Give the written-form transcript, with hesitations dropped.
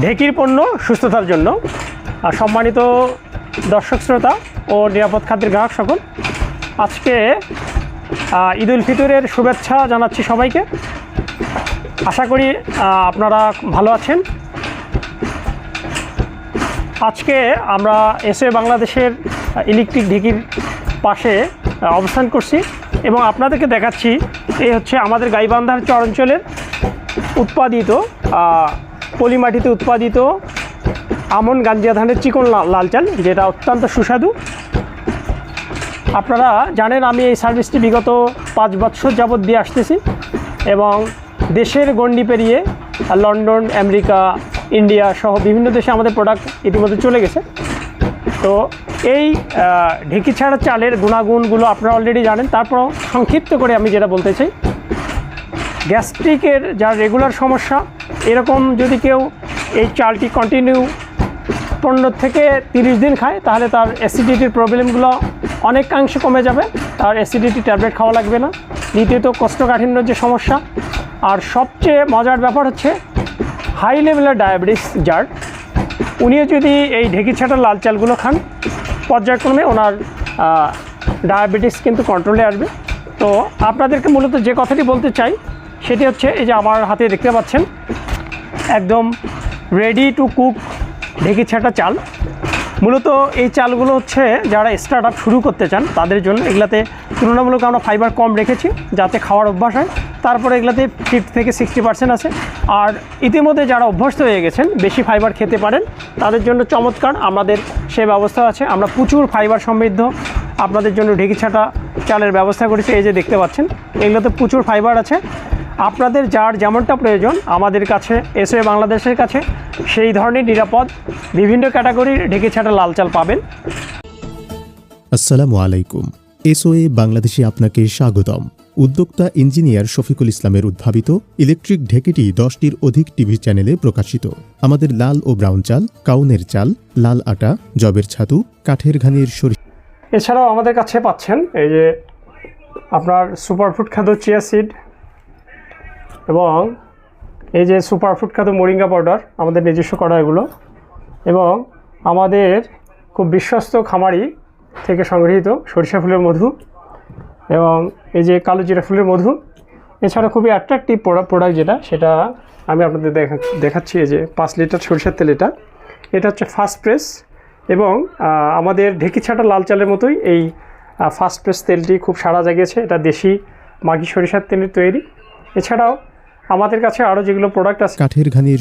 ঢেকির পণ্য সুস্থতার জন্য। আর সম্মানিত দর্শক শ্রোতা ও নিরাপদ খাদ্যের গ্রাহক সকল, আজকে ঈদ উল ফিতরের শুভেচ্ছা জানাচ্ছি সবাইকে। আশা করি আপনারা ভালো আছেন। আজকে আমরা এসএ বাংলাদেশের ইলেকট্রিক ঢেকির পাশে অবস্থান করছি এবং আপনাদেরকে দেখাচ্ছি এই হচ্ছে আমাদের গাইবান্ধার চর অঞ্চলের উৎপাদিত পলিমাটিতে উৎপাদিত আমন গাঞ্জিয়া ধানের চিকন লাল চাল, যেটা অত্যন্ত সুস্বাদু। আপনারা জানেন আমি এই সার্ভিসটি বিগত 5 বছর যাবৎ দিয়ে আসতেছি এবং দেশের গণ্ডি পেরিয়ে লন্ডন, আমেরিকা, ইন্ডিয়া সহ বিভিন্ন দেশে আমাদের প্রোডাক্ট ইতিমধ্যে চলে গেছে। তো এই ঢেকি ছাড়া চালের গুণাগুণগুলো আপনারা অলরেডি জানেন। তারপরও সংক্ষিপ্ত করে আমি যেটা বলতে চাই, গ্যাস্ট্রিকের যার রেগুলার সমস্যা, এরকম যদি কেউ এই চালটি কন্টিনিউ 15 থেকে 30 দিন খায়, তাহলে তার অ্যাসিডিটির প্রবলেমগুলো অনেকাংশে কমে যাবে। তার অ্যাসিডিটি ট্যাবলেট খাওয়া লাগবে না। দ্বিতীয়ত কোষ্ঠকাঠিন্যের যে সমস্যা, আর সবচেয়ে মজার ব্যাপার হচ্ছে হাই লেভেলের ডায়াবেটিস যার, উনিও যদি এই ঢেকি ছাটা লাল চালগুলো খান, পর্যায়ক্রমে ওনার ডায়াবেটিস কিন্তু কন্ট্রোলে আসবে। তো আপনাদেরকে মূলত যে কথাটি বলতে চাই সেটি হচ্ছে, এই যে আমার হাতে দেখতে পাচ্ছেন একদম রেডি টু কুক ঢেকি ছাটা চাল। মূলত এই চালগুলো হচ্ছে যারা স্টার্ট আপ শুরু করতে চান তাদের জন্য। এগুলাতে তুলনামূলক আমরা ফাইবার কম রেখেছি যাতে খাওয়ার অভ্যাস হয়। তারপরে এগুলাতে 50 থেকে 60% আছে। আর ইতিমধ্যে যারা অভ্যস্ত হয়ে গেছেন, বেশি ফাইবার খেতে পারেন, তাদের জন্য চমৎকার আমাদের সে ব্যবস্থা আছে। আমরা প্রচুর ফাইবার সমৃদ্ধ আপনাদের জন্য ঢেকি ছাটা চালের ব্যবস্থা করেছি। এই যে দেখতে পাচ্ছেন এগুলোতে প্রচুর ফাইবার আছে। আপনাদের যার যেমনটা প্রয়োজন আমাদের কাছে, এসএ বাংলাদেশের কাছে সেই ধরনের নিরাপদ বিভিন্ন ক্যাটাগরির ঢেকি ছাটা লাল চাল পাবেন। আসসালামু আলাইকুম। এসওএ বাংলাদেশে আপনাকে স্বাগতম। উদ্যোক্তা ইঞ্জিনিয়ার শফিকুল ইসলামের উদ্ভাবিত ইলেকট্রিক ঢেকিটি 10টির অধিক টিভি চ্যানেলে প্রকাশিত। আমাদের লাল ও ব্রাউন চাল, কাউনের চাল, লাল আটা, জবের ছাতু, কাঠের ঘানির সরিষা। এছাড়াও আমাদের কাছে পাচ্ছেন এই যে আপনার সুপারফুড খাদ্য চিয়া সিড এবং এই যে সুপারফুড খাদ্য মোরিঙ্গা পাউডার, আমাদের নিজস্ব করা এগুলো, এবং আমাদের খুব বিশ্বস্ত খামারি থেকে সংগৃহীত সরিষা ফুলের মধু এবং এই যে কালো জিরা ফুলের মধু। এছাড়া খুবই অ্যাট্রাকটিভ প্রোডাক্ট যেটা, সেটা আমি আপনাদের দেখাচ্ছি। এই যে 5 লিটার সরিষার তেল, এটা হচ্ছে ফার্স্ট প্রেস এবং আমাদের ঢেকি ছাটা লাল চালের মতোই এই ফার্স্ট প্রেস তেলটি খুব সাড়া জাগিয়েছে। এটা দেশি মাগি সরিষার তেলের তৈরি। এছাড়াও আমাদের কাছে আরও যেগুলো প্রোডাক্ট আছে, কাঠের ঘানির